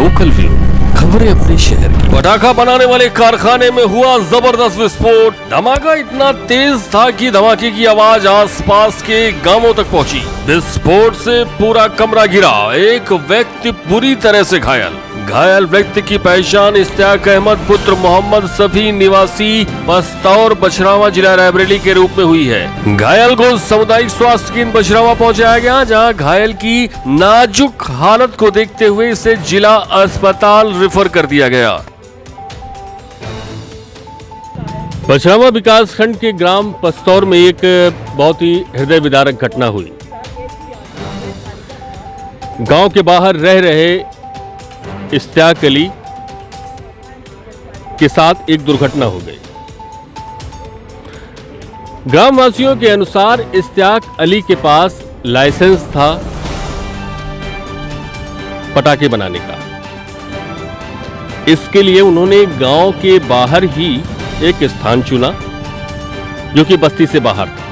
Local view, खबरें अपने शहर की। पटाखा बनाने वाले कारखाने में हुआ जबरदस्त विस्फोट। धमाका इतना तेज था कि धमाके की आवाज आसपास के गांवों तक पहुंची। विस्फोट से पूरा कमरा गिरा। एक व्यक्ति बुरी तरह से घायल। घायल व्यक्ति की पहचान इश्तियाक अहमद पुत्र मोहम्मद सफी निवासी पस्तौर बछरावा जिला रायबरेली के रूप में हुई है। घायल को सामुदायिक स्वास्थ्य केंद्र बछरावा पहुंचाया गया, जहां घायल की नाजुक हालत को देखते हुए इसे जिला अस्पताल रेफर कर दिया गया। बछरावा विकास खंड के ग्राम पस्तौर में एक बहुत ही हृदय विदारक घटना हुई। गांव के बाहर रह रहे इश्तियाक अली के साथ एक दुर्घटना हो गई। ग्रामवासियों के अनुसार इश्तियाक अली के पास लाइसेंस था पटाखे बनाने का। इसके लिए उन्होंने गांव के बाहर ही एक स्थान चुना जो कि बस्ती से बाहर था।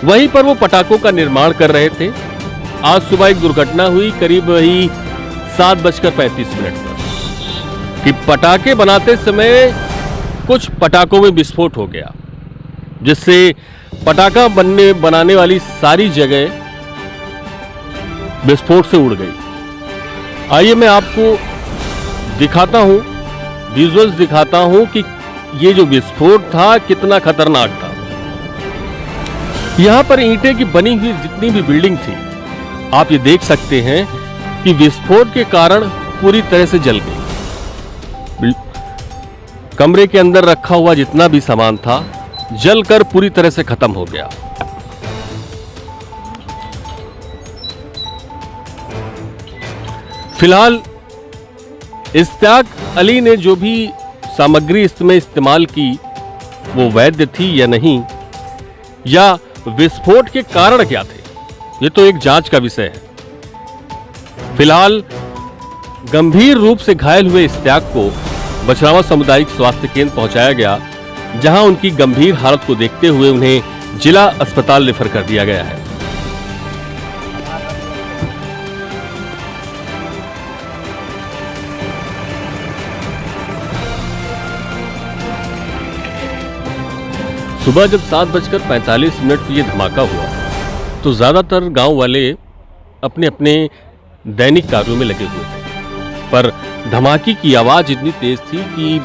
वहीं पर वो पटाखों का निर्माण कर रहे थे। आज सुबह एक दुर्घटना हुई करीब वही 7:35 पर कि पटाखे बनाते समय कुछ पटाखों में विस्फोट हो गया, जिससे पटाखा बनाने वाली सारी जगह विस्फोट से उड़ गई। आइए मैं आपको दिखाता हूं, विजुअल्स दिखाता हूं कि ये जो विस्फोट था कितना खतरनाक था। यहां पर ईंटें की बनी हुई जितनी भी बिल्डिंग थी, आप ये देख सकते हैं कि विस्फोट के कारण पूरी तरह से जल गई। कमरे के अंदर रखा हुआ जितना भी सामान था जलकर पूरी तरह से खत्म हो गया। फिलहाल इश्तियाक अली ने जो भी सामग्री इसमें इस्तेमाल की वो वैध थी या नहीं, या विस्फोट के कारण क्या थे, ये तो एक जांच का विषय है। फिलहाल गंभीर रूप से घायल हुए इश्तियाक को बछरावा सामुदायिक स्वास्थ्य केंद्र पहुंचाया गया, जहां उनकी गंभीर हालत को देखते हुए उन्हें जिला अस्पताल रेफर कर दिया गया है। सुबह जब 7:45 पर यह धमाका हुआ तो ज्यादातर गांव वाले अपने अपने दैनिक कार्यों में लगे हुए थे, पर धमाके की आवाज इतनी तेज थी कि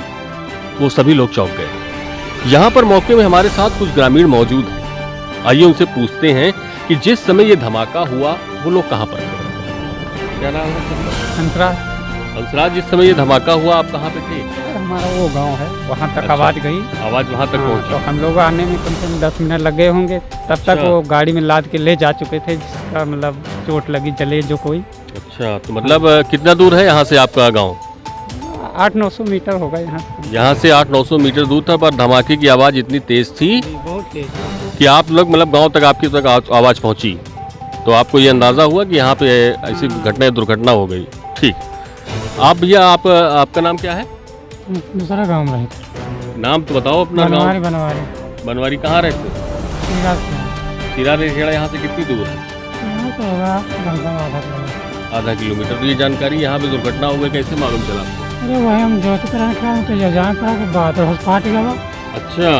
वो सभी लोग चौंक गए। यहाँ पर मौके में हमारे साथ कुछ ग्रामीण मौजूद हैं। आइए उनसे पूछते हैं कि जिस समय ये धमाका हुआ वो लोग कहाँ पर थे। क्या नाम है? हंसराज, जिस समय ये धमाका हुआ आप कहाँ पे थे? हमारा वो गांव है, वहाँ तक आवाज़ गई। आवाज़ वहाँ तक पहुँची? तो हम लोग आने में कम से कम 10 मिनट लगे होंगे। तब तक वो गाड़ी में लाद के ले जा चुके थे, जिसका मतलब चोट लगी, जले जो कोई। अच्छा, तो मतलब कितना दूर है यहाँ से आपका गाँव? 800-900 मीटर होगा यहाँ से। यहाँ से 800-900 मीटर दूर था, पर धमाके की आवाज़ इतनी तेज थी बहुत तेज कि आप लोग मतलब गाँव तक आपकी तक आवाज़ पहुँची, तो आपको ये अंदाज़ा हुआ कि यहाँ पे ऐसी दुर्घटना हो गई। ठीक, आप भैया आपका नाम क्या है? दूसरा गांव में रहते। नाम तो बताओ अपना। बनवारी। बनवारी कहाँ रहते हो? सिरा रेखेड़ा यहाँ से कितनी दूर है? तो होगा आधा किलोमीटर। तो ये जानकारी यहाँ पे दुर्घटना हो गई कैसे मालूम चला? अरे वही हम ज्योति कराने तो जहाँ पर बादल फट गया। अच्छा,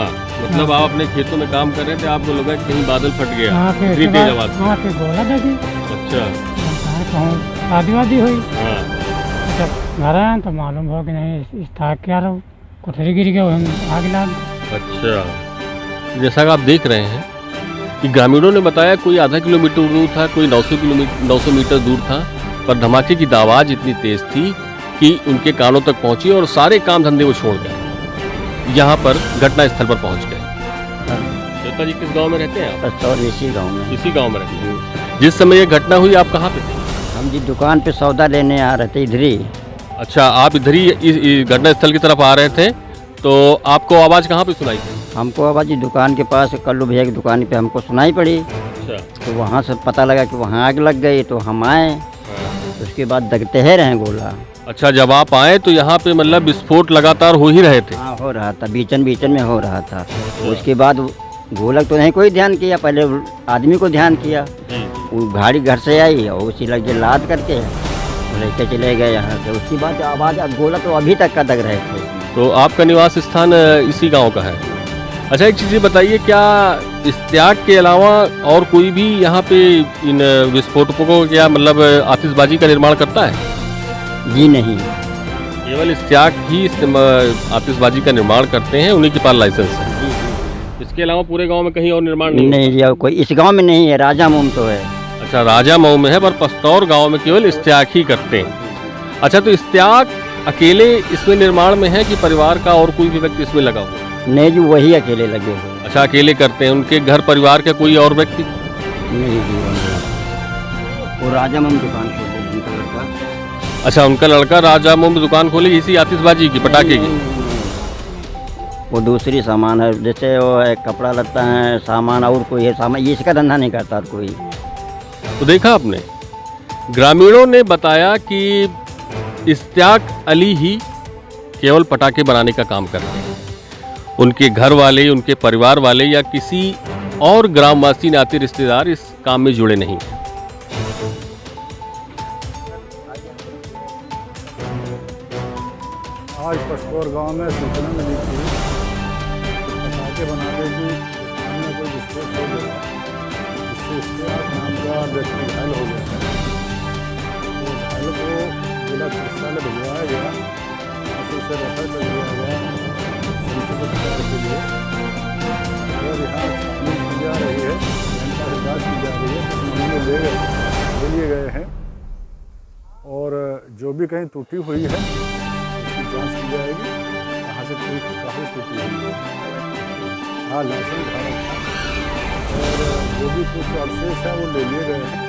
मतलब आप अपने खेतों में काम कर रहे थे, आपको लगा कि कहीं बादल फट गया? वहाँ पे गोला लगी। अच्छा, शादी हुई। हाँ। जब घर आए तो मालूम हुआ कि नहीं इश्तियाक क्या रहा, कोठरी गिर गया, आग लग। अच्छा, जैसा कि आप देख रहे हैं कि ग्रामीणों ने बताया कोई आधा किलोमीटर दूर था, कोई 900 मीटर दूर था, पर धमाके की आवाज़ इतनी तेज थी कि उनके कानों तक पहुंची और सारे काम धंधे वो छोड़ गए, यहाँ पर घटना स्थल पर पहुंच गए। जी किस गांव में रहते हैं आप? इसी गांव में। इसी गांव में रहते हैं। जिस समय ये घटना हुई आप कहाँ पे थे? हम जी दुकान पे सौदा लेने आ रहे थे, इधर ही। अच्छा, आप इधर ही इस घटना स्थल की तरफ आ रहे थे, तो आपको आवाज़ कहाँ पे सुनाई थी? हमको आवाज़ जी दुकान के पास कल्लू भैया की दुकान पे हमको सुनाई पड़ी। अच्छा, तो वहाँ से पता लगा कि वहाँ आग लग गई, तो हम आए। उसके बाद दगते है रहे गोला। अच्छा, जब आप आए तो यहाँ पे मतलब विस्फोट लगातार हो ही रहे थे? हाँ, हो रहा था, बीचन में हो रहा था। उसके बाद गोलक तो नहीं कोई ध्यान किया, पहले आदमी को ध्यान किया। वो गाड़ी घर से आई और उसी लगे लाद करके लेके चले गए यहाँ से। उसके बाद आवाज़ गोला तो अभी तक का दग रहे थे इसमें। तो आपका निवास स्थान इसी गांव का है। अच्छा, एक चीज़ ये बताइए, क्या इश्तियाक के अलावा और कोई भी यहाँ पे इन विस्फोटकों को क्या मतलब आतिशबाजी का निर्माण करता है? जी नहीं, केवल इश्तियाक ही आतिशबाजी का निर्माण करते हैं, उन्हीं के पास लाइसेंस है। इसके अलावा पूरे गांव में कहीं और निर्माण नहीं नहीं जी, और कोई इस गांव में नहीं है, राजा मोम तो है। अच्छा, राजा मऊ में है, पर पस्तौर गांव में केवल इश्तियाक ही करते हैं। अच्छा, तो इश्तियाक अकेले इसमें निर्माण में है कि परिवार का और कोई भी व्यक्ति इसमें लगा हुआ है? नहीं जी, वही अकेले लगे हुए हैं। अच्छा, अकेले करते हैं। उनके घर परिवार के कोई और व्यक्ति? नहीं जी, वो राजा मोम दुकान खोले उनका लड़का। अच्छा, उनका लड़का राजा मोम दुकान खोली इसी आतिशबाजी की, पटाखे की? वो दूसरी सामान है, जैसे वो है कपड़ा लत्ता है, सामान और कोई है सामान, ये इसका धंधा नहीं करता कोई। तो देखा आपने, ग्रामीणों ने बताया कि इश्तियाक अली ही केवल पटाखे बनाने का काम करते हैं। उनके घर वाले, उनके परिवार वाले या किसी और ग्रामवासी नाते रिश्तेदार इस काम में जुड़े नहीं। आज पस्तौर गांव में सूचना मिली थी कि पटाखे बनाने की दुकान में कोई विस्फोट हो गया, जिससे इश्तियाक नाम का व्यक्ति घायल हो गया है। तो घायल को जिला चिकित्सालय भिजवाया गया, वहाँ से उसे रेफर कर दिया गया संक्षिप्त उपचार के लिए। और यहाँ छानबीन की जा रही है, जनता से जाँच की जा रही है, कुछ नमूने ले लिए गए हैं और जो भी कहीं त्रुटि हुई है जांच की जाएगी, कहाँ से काफ़ी टूटी हुई है। हाँ, लाइसेंस धारक था और जो भी कुछ अवशेष है वो ले लिए गए हैं।